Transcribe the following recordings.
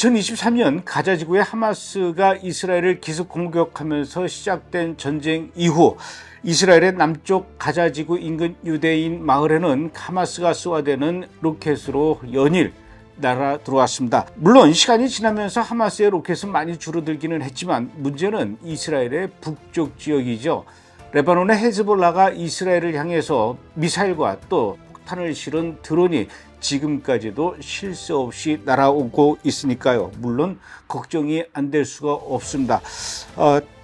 2023년 가자 지구의 하마스가 이스라엘을 기습 공격하면서 시작된 전쟁 이후 이스라엘의 남쪽 가자 지구 인근 유대인 마을에는 하마스가 쏘아대는 로켓으로 연일 날아 들어왔습니다. 물론 시간이 지나면서 하마스의 로켓은 많이 줄어들기는 했지만 문제는 이스라엘의 북쪽 지역이죠. 레바논의 헤즈볼라가 이스라엘을 향해서 미사일과 또 폭탄을 실은 드론이 지금까지도 쉴 새 없이 날아오고 있으니까요. 물론 걱정이 안 될 수가 없습니다.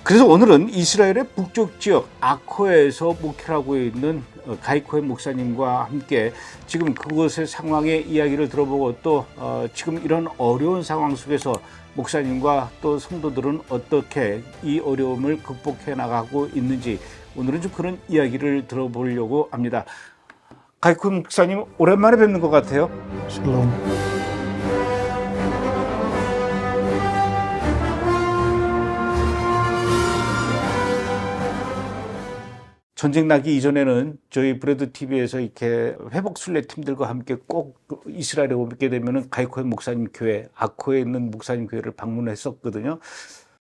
그래서 오늘은 이스라엘의 북쪽 지역 아코에서 목회를 하고 있는 가이코의 목사님과 함께 지금 그곳의 상황의 이야기를 들어보고 또 지금 이런 어려운 상황 속에서 목사님과 또 성도들은 어떻게 이 어려움을 극복해 나가고 있는지 오늘은 좀 그런 이야기를 들어보려고 합니다. 가이코 목사님 오랜만에 뵙는 것 같아요. 샬롬. 전쟁 나기 이전에는 저희 브래드TV에서 이렇게 회복 순례 팀들과 함께 꼭 이스라엘에 오게 되면은 가이코의 목사님 교회, 아코에 있는 목사님 교회를 방문했었거든요.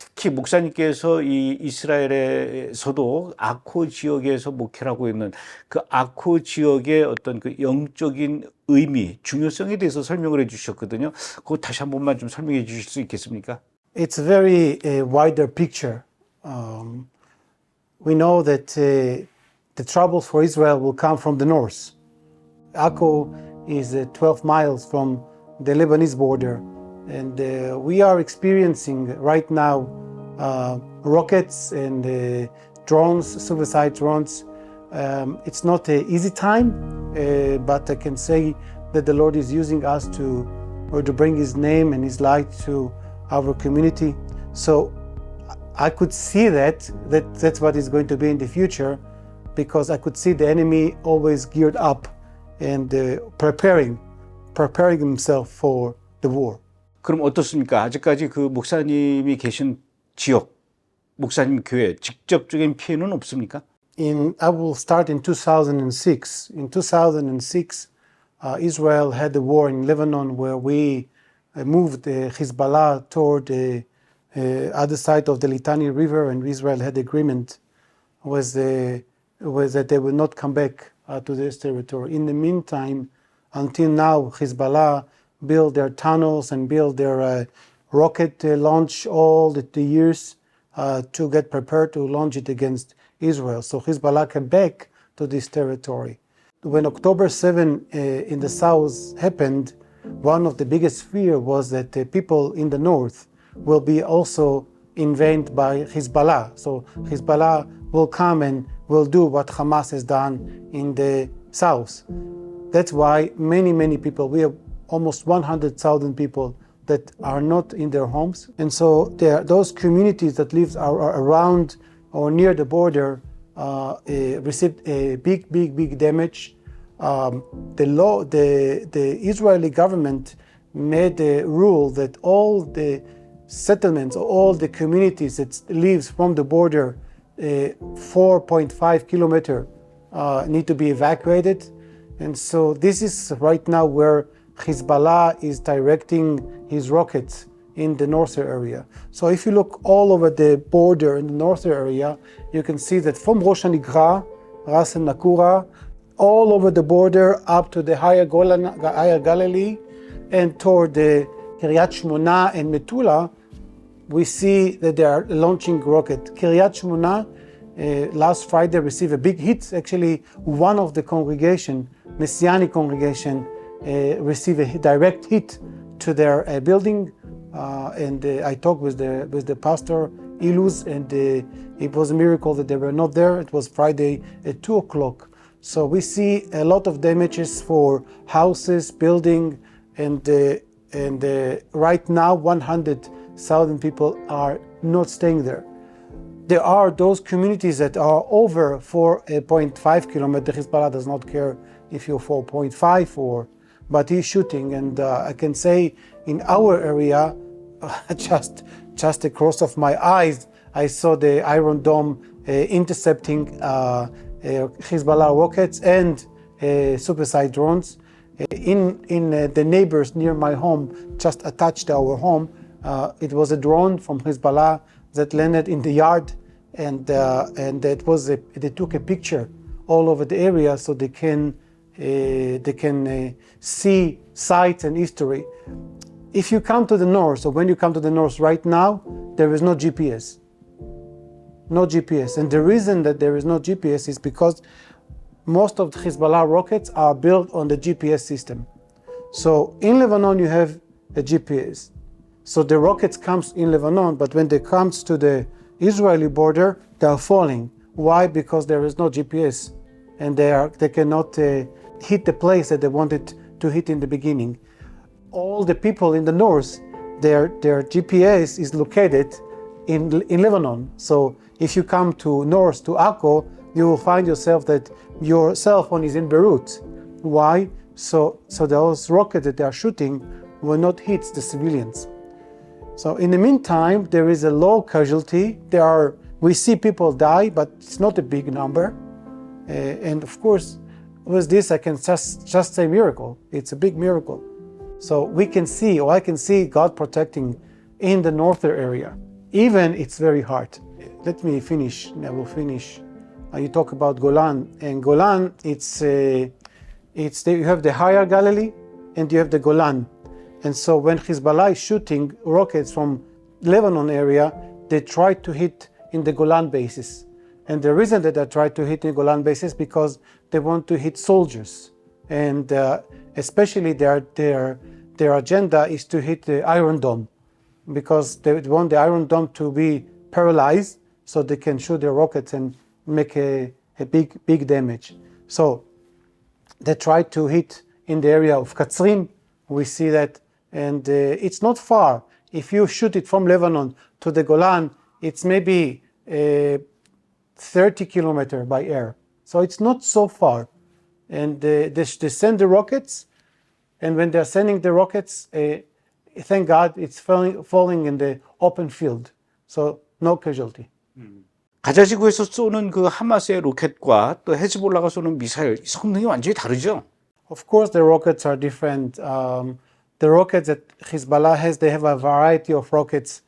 특히 목사님께서 이 이스라엘에서도 아코 지역에서 목회를 하고 있는 그 아코 지역의 어떤 그 영적인 의미, 중요성에 대해서 설명을 해주셨거든요. 그거 다시 한 번만 좀 설명해 주실 수 있겠습니까? It's a very wider picture. We know that the troubles for Israel will come from the north. Akko is 12 miles from the Lebanese border, and we are experiencing right now rockets and drones, suicide drones. It's not an easy time, but I can say that the Lord is using us to bring His name and His light to our community. So I could see that's what is going to be in the future, because I could see the enemy always geared up and preparing himself for the war. 그럼 어떻습니까? 아직까지 그 목사님이 계신 지역, 목사님 교회 직접적인 피해는 없습니까? I will start in 2006. In 2006, Israel had a war in Lebanon where we moved Hezbollah toward the other side of the Litani River, and Israel had agreement was that they will not come back to this territory. In the meantime, until now, Hezbollah build their tunnels and build their rocket launch all the years to get prepared to launch it against Israel. So Hezbollah came back to this territory. When October 7 in the south happened, one of the biggest fear was that the people in the north will be also invaded by Hezbollah. So Hezbollah will come and will do what Hamas has done in the south. That's why many people, we have almost 100,000 people that are not in their homes. And so those communities that live around or near the border received a big damage. The Israeli government made a rule that all the settlements, all the communities that lives from the border 4.5 kilometer need to be evacuated. And so this is right now where Hezbollah is directing his rockets in the northern area. So if you look all over the border in the northern area, you can see that from Rosh Hanigra, Ras al Nakura, all over the border up to the higher Galilee and toward the Kiryat Shmona and Metula, we see that they are launching rocket. Kiryat Shmona last Friday received a big hit. Actually, one of the congregation, Messianic congregation, received a direct hit to their building. And I talked with the pastor Iluz, and it was a miracle that they were not there. It was Friday at 2 o'clock. So we see a lot of damages for houses, building, and right now 100,000 people are not staying there. There are those communities that are over 4.5 kilometers. Hezbollah does not care if you're 4.5 but he's shooting. And I can say in our area, just across of my eyes, I saw the Iron Dome intercepting Hezbollah rockets and suicide drones. in the neighbors near my home, just attached to our home. It was a drone from Hezbollah that landed in the yard, and they took a picture all over the area so they can see sites and history. If you come to the north, or when you come to the north right now, there is no GPS. No GPS. And the reason that there is no GPS is because most of the Hezbollah rockets are built on the GPS system. So in Lebanon you have a GPS. So the rockets comes in Lebanon, but when they comes to the Israeli border, they are falling. Why? Because there is no GPS, and they cannot hit the place that they wanted to hit in the beginning. All the people in the north, their GPS is located in Lebanon. So if you come to north to Akko, you will find yourself that your cell phone is in Beirut. Why? So those rockets that they are shooting will not hit the civilians. So in the meantime, there is a low casualty. We see people die, but it's not a big number. And of course, with this, I can just say miracle. It's a big miracle. So we can see, or I can see God protecting in the northern area. Even it's very hard. Let me finish, and I will finish. You talk about Golan, and Golan, you have the higher Galilee, and you have the Golan. And so when Hezbollah is shooting rockets from Lebanon area, they try to hit in the Golan bases. And the reason that they try to hit in Golan bases because they want to hit soldiers. And especially their agenda is to hit the Iron Dome, because they want the Iron Dome to be paralyzed so they can shoot their rockets and make a big damage. So they try to hit in the area of Katzrin. We see that, and it's not far. If you shoot it from Lebanon to the Golan, it's maybe 30 kilometers by air. So it's not so far. And they send the rockets, and when they're sending the rockets, thank God it's falling in the open field. So no casualty. 가자지구에서 쏘는 그 하마스의 로켓과 또 헤즈볼라가 쏘는 미사일 성능이 완전히 다르죠? Of course, the rockets are different. The rockets that Hezbollah has, they have a variety of rockets.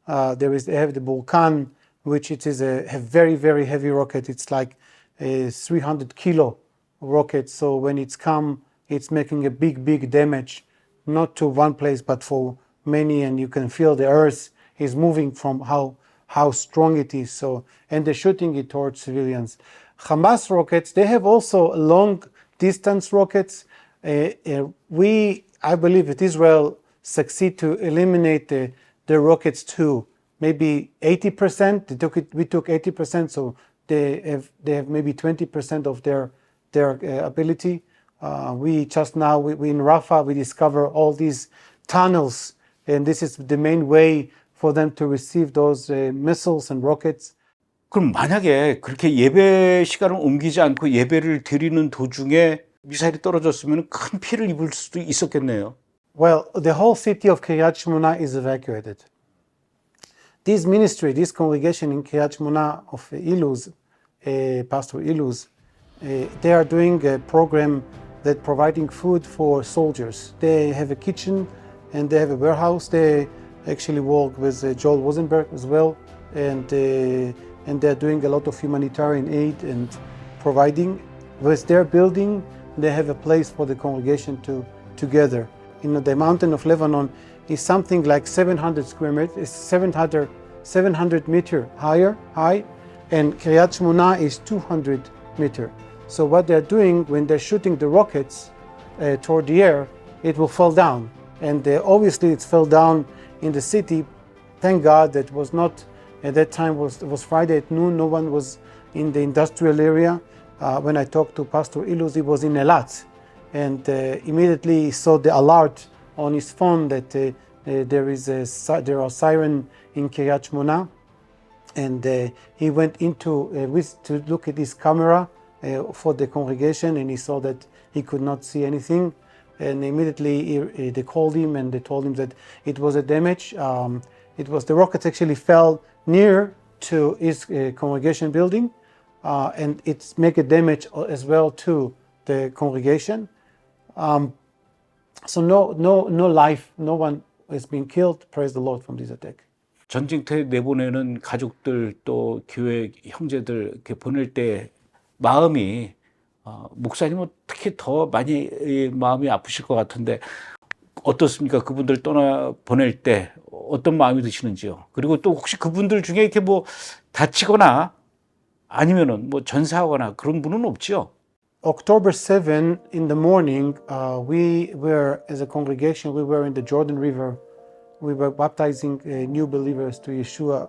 They have the Vulcan, which it is a very, very heavy rocket. It's like a 300 kilo rocket. So when it's come, it's making a big damage, not to one place, but for many. And you can feel the earth is moving from how strong it is. So, and they're shooting it towards civilians. Hamas rockets, they have also long distance rockets. I believe that Israel succeed to eliminate the rockets to maybe 80%. We took 80%, so they have maybe 20% of their ability. We in Rafah, we discover all these tunnels, and this is the main way for them to receive those missiles and rockets. 그럼 만약에 그렇게 예배 시간을 옮기지 않고 예배를 드리는 도중에 미사일이 떨어졌으면 큰 피해를 입을 수도 있었겠네요. Well, the whole city of Kiryat Shmona is evacuated. This ministry, this congregation in Kiryat Shmona of Iluz, Pastor Iluz, they are doing a program that providing food for soldiers. They have a kitchen and they have a warehouse. They actually work with Joel Rosenberg as well, and they're doing a lot of humanitarian aid and providing. With their building, they have a place for the congregation to gather. The mountain of Lebanon is something like 700 square meters, it's 700 meter high, and Kiryat Shmona is 200 meter. So what they're doing when they're shooting the rockets toward the air, it will fall down. And obviously it fell down in the city. Thank God that was not, at that time was Friday at noon, no one was in the industrial area. When I talked to Pastor Iluz, he was in Elat, and immediately he saw the alert on his phone that there are siren in Kiryat Shmona, and he went into to look at his camera for the congregation, and he saw that he could not see anything, and immediately they called him and they told him that it was a damage. The rocket actually fell near to his congregation building. And it's make a damage as well to the congregation. So no life, no one has been killed. Praise the Lord from this attack. 전쟁터에 내보내는 가족들 또 교회 형제들 이렇게 보낼 때 마음이 목사님은 특히 더 많이 마음이 아프실 것 같은데 어떻습니까? 그분들 떠나 보낼 때 어떤 마음이 드시는지요? 그리고 또 혹시 그분들 중에 이렇게 뭐 다치거나 아니면은 뭐 전사하거나 그런 분은 없죠? October 7 in the morning, we were, as a congregation, we were in the Jordan River. We were baptizing new believers to Yeshua.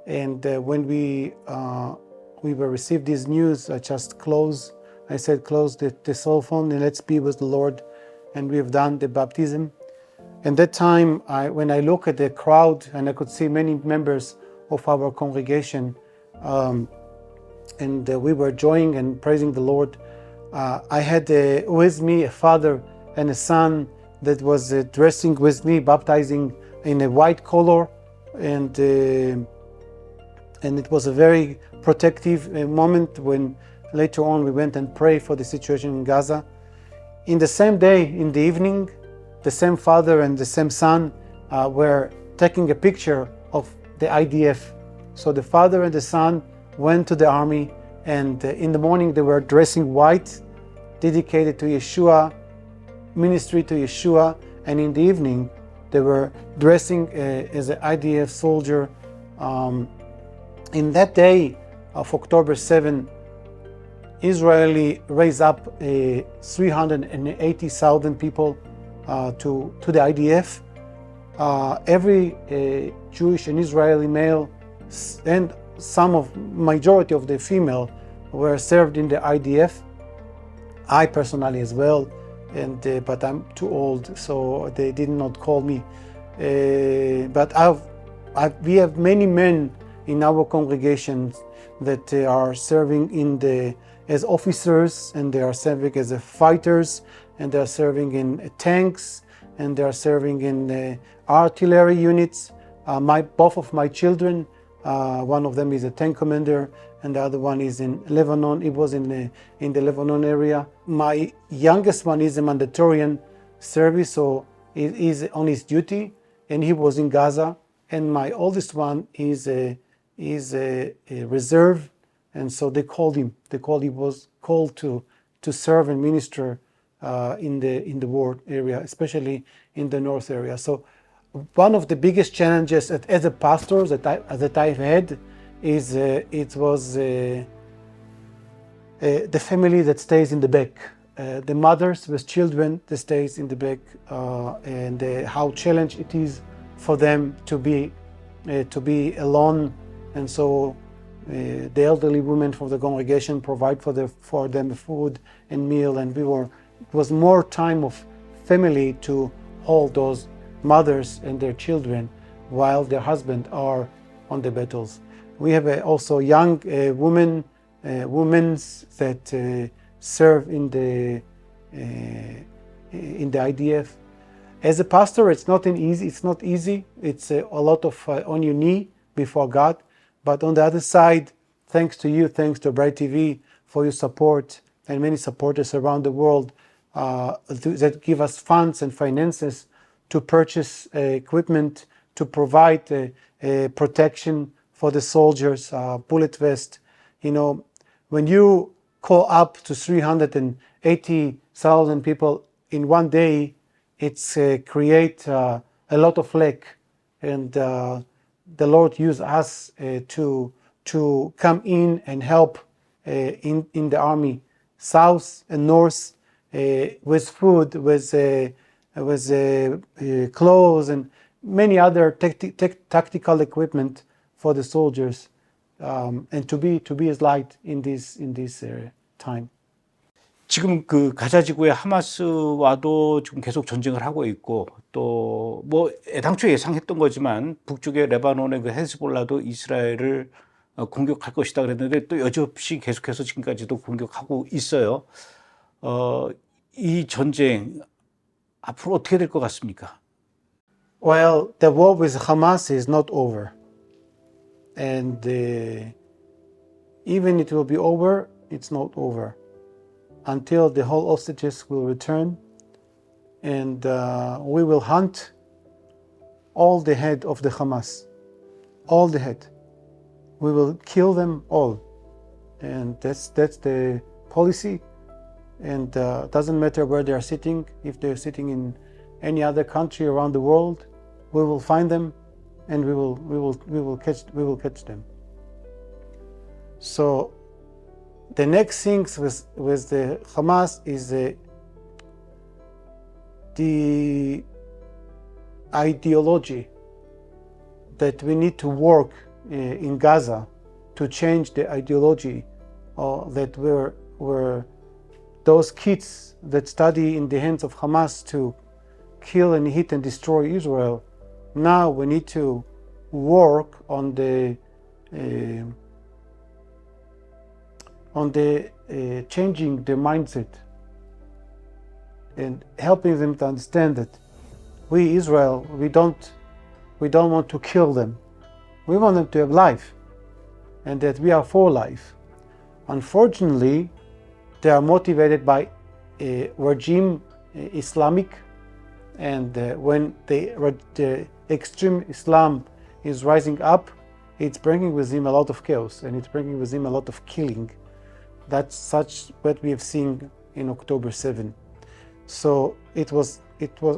And when we were received this news, I said, close the cell phone and let's be with the Lord. And we have done the baptism. And that time, when I look at the crowd and I could see many members of our congregation, and we were enjoying and praising the Lord, I had with me a father and a son that was dressing with me, baptizing in a white color, and it was a very protective moment when later on we went and prayed for the situation in Gaza. In the same day, in the evening, the same father and the same son were taking a picture of the IDF. So the father and the son went to the army, and in the morning they were dressing white, dedicated to Yeshua, ministry to Yeshua, and in the evening they were dressing as an IDF soldier. In that day of October 7, Israeli raised up 380,000 people to the IDF. Every Jewish and Israeli male and majority of the female were served in the IDF. I personally as well, but I'm too old, so they did not call me. But we have many men in our congregations that are serving as officers, and they are serving as fighters, and they are serving in tanks, and they are serving in artillery units. Both of my children, one of them is a tank commander, and the other one is in Lebanon. He was in the Lebanon area. My youngest one is a mandatory service, so he is on his duty, and he was in Gaza. And my oldest one is a reserve, and so they called him. He was called to serve and minister in the war area, especially in the north area. So one of the biggest challenges as a pastor that I've had is it was the family that stays in the back, the mothers with children that stays in the back, and how challenged it is for them to be alone. And so the elderly women from the congregation provide for them food and meal, and it was more time of family to hold those mothers and their children while their husbands are on the battles. We have also young women that serve in the IDF. As a pastor, it's not easy. It's a lot of on your knee before God. But on the other side, thanks to you, thanks to BrightTV for your support, and many supporters around the world that give us funds and finances to purchase equipment, to provide protection for the soldiers, bullet vest. You know, when you call up to 380,000 people in one day, it's create a lot of lack, and the Lord used us to come in and help in the army, south and north, with food, with clothes, and many other tactical equipment for the soldiers, and to be His light in this time. 지금 그 가자 지구의 하마스와도 지금 계속 전쟁을 하고 있고, 또 뭐 애당초 예상했던 거지만 북쪽의 레바논의 그 헤즈볼라도 이스라엘을 공격할 것이다 그랬는데 또 여지없이 계속해서 지금까지도 공격하고 있어요. 이 전쟁 앞으로 어떻게 될 것 같습니까? Well, the war with Hamas is not over, and even it will be over, it's not over until the whole hostages will return, and we will hunt all the head of the Hamas, all the head. We will kill them all, and that's the policy. And doesn't matter where they are sitting. If they're sitting in any other country around the world, we will find them, and we will catch them. So the next things with the Hamas is the ideology that we need to work in Gaza to change the ideology that were those kids that study in the hands of Hamas to kill and hit and destroy Israel. Now we need to work on the changing the mindset and helping them to understand that we, Israel, we don't want to kill them. We want them to have life, and that we are for life. Unfortunately, they are motivated by a regime Islamic, and when the extreme Islam is rising up, it's bringing with him a lot of chaos, and it's bringing with him a lot of killing. That's such what we have seen in October 7. So it was,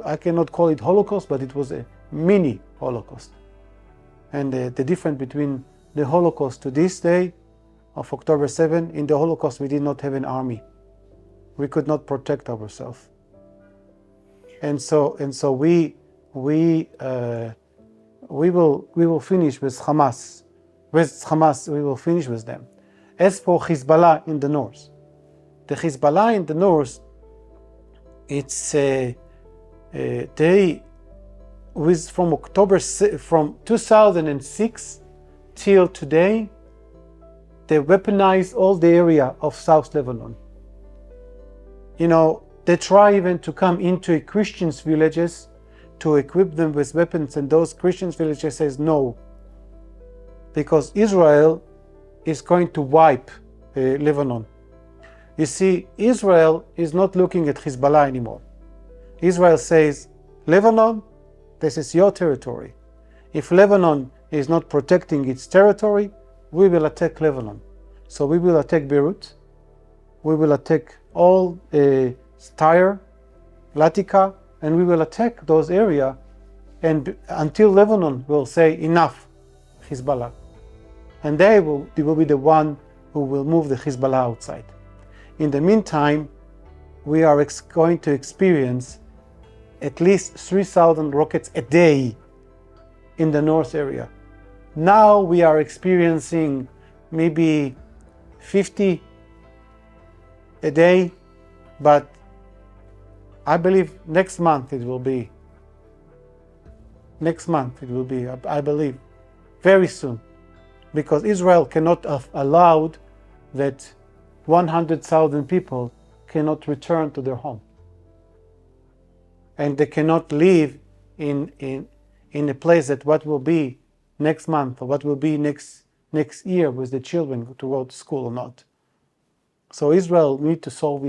I cannot call it Holocaust, but it was a mini Holocaust. And the difference between the Holocaust to this day of October 7, in the Holocaust we did not have an army. We could not protect ourselves. And so we will finish with Hamas. With Hamas, we will finish with them. As for Hezbollah in the north, the Hezbollah in the north, it's from 2006 till today, they weaponized all the area of South Lebanon. You know, they try even to come into Christians' villages to equip them with weapons, and those Christians' villages says no, because Israel is going to wipe Lebanon. You see, Israel is not looking at Hezbollah anymore. Israel says, Lebanon, this is your territory. If Lebanon is not protecting its territory, we will attack Lebanon. So we will attack Beirut, we will attack all Tyre, Latika, and we will attack those areas, and until Lebanon will say enough, Hezbollah. And they will be the one who will move the Hezbollah outside. In the meantime, we are going to experience at least 3,000 rockets a day in the north area. Now we are experiencing maybe 50 a day, but I believe next month it will be, I believe, very soon. Because Israel cannot have allowed that 100,000 people cannot return to their home. And they cannot live in a place that what will be next month or what will be next year with the children to go to school or not. So Israel needs to solve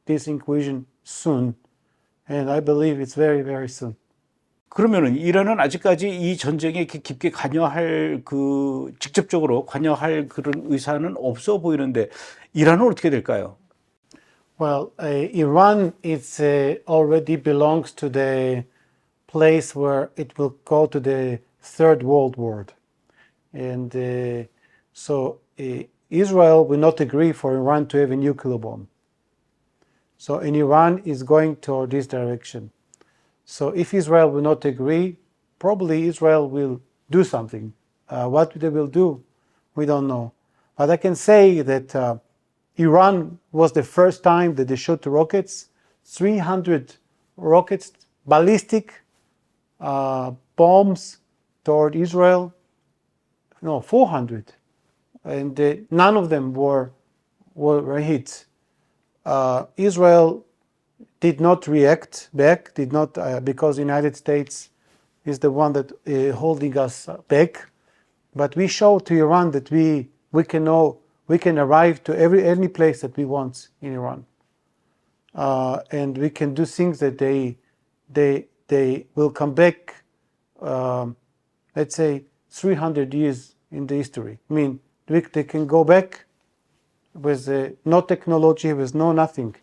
this equation soon. And I believe it's very, very soon. 그러면은 이란은 아직까지 이 전쟁에 깊게 직접적으로 관여할 그런 의사는 없어 보이는데 이란은 어떻게 될까요? Well, Iran already belongs to the place where it will go to the Third World War. And so Israel will not agree for Iran to have a nuclear bomb. So and Iran is going toward this direction. So if Israel will not agree, probably Israel will do something. What they will do, we don't know. But I can say that Iran was the first time that they shot rockets, 300 rockets, ballistic bombs toward Israel. No, 400. And none of them were hit. Israel did not react back, because the United States is the one that holding us back. But we showed to Iran that we can arrive to any place that we want in Iran, and we can do things that they they will come back, let's say 300 years in the history. I mean, they can go back with no technology, with no nothing,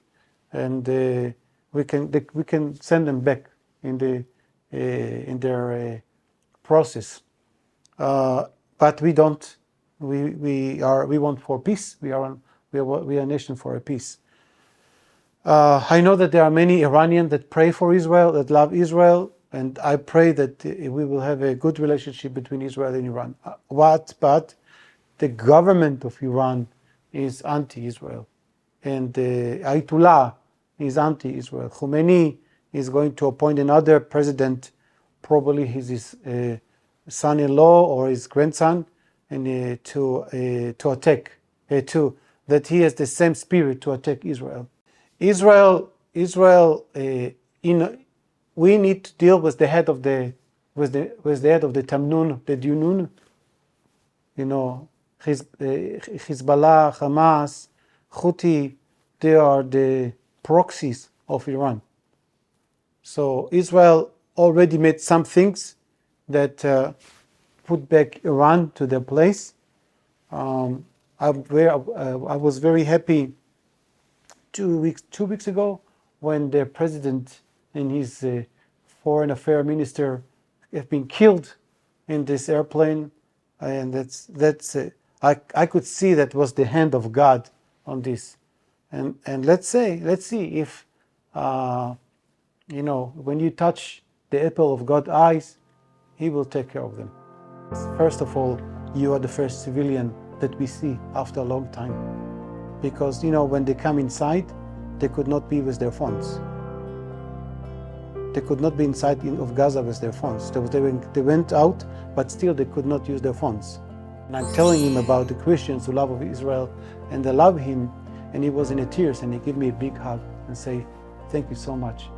and we can send them back in their process. But we don't. We want for peace. We are a nation for a peace. I know that there are many Iranians that pray for Israel, that love Israel, and I pray that we will have a good relationship between Israel and Iran. But the government of Iran is anti-Israel, and the Ayatollah is anti-Israel. Khomeini is going to appoint another president, probably his son-in-law or his grandson, and to attack, that he has the same spirit to attack Israel. Israel. We need to deal with the head of the Tamnun, the Dunun. You know, Hezbollah, Hamas, Houthi, they are the proxies of Iran. So Israel already made some things that put back Iran to their place. I was very happy 2 weeks ago when the president and his foreign affairs minister have been killed in this airplane, and I could see that was the hand of God on this. And let's see if when you touch the apple of God's eyes, He will take care of them. First of all, you are the first civilian that we see after a long time, because when they come inside, they could not be with their phones. They could not be inside of Gaza with their phones. They went out, but still they could not use their phones. And I'm telling him about the Christians who love Israel, and they love him, and he was in tears, and he gave me a big hug and say, "Thank you so much."